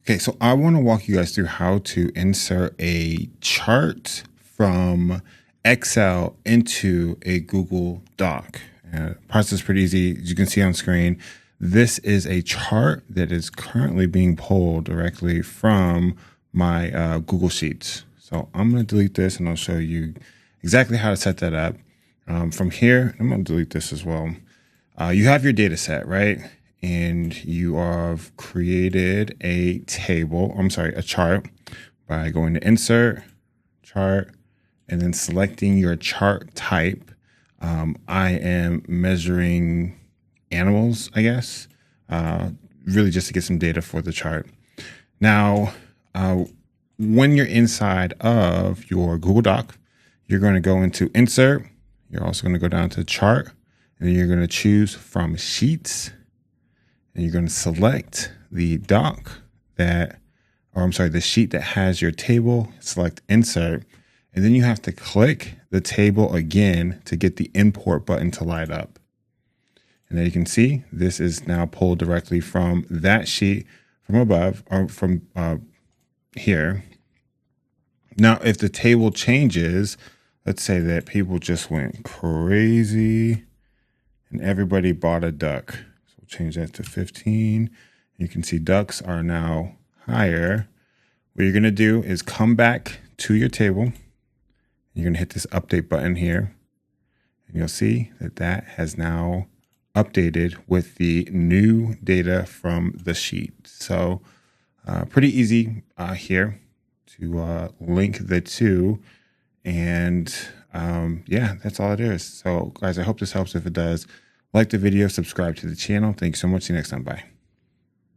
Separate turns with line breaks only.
Okay, so I want to walk you guys through how to insert a chart from Excel into a Google Doc. The process is pretty easy. As you can see on screen, this is a chart that is currently being pulled directly from my Google Sheets. So I'm going to delete this and I'll show you exactly how to set that up. From here, I'm going to delete this as well. You have your data set, right? And you have created a chart by going to Insert, Chart, and then selecting your chart type. I am measuring animals, I guess, really just to get some data for the chart. Now, when you're inside of your Google Doc, you're going to go into Insert. You're also going to go down to Chart, and then you're going to choose from Sheets. And you're going to select the the sheet that has your table, select Insert, and then you have to click the table again to get the import button to light up. And there you can see this is now pulled directly from that sheet from above or from here. Now, if the table changes, let's say that people just went crazy and everybody bought a duck. Change that to 15. You can see ducks are now higher. What you're going to do is come back to your table. You're going to hit this update button here. And you'll see that that has now updated with the new data from the sheet. So pretty easy here to link the two. And yeah, that's all it is. So guys, I hope this helps. If it does, like the video, subscribe to the channel. Thanks so much. See you next time. Bye.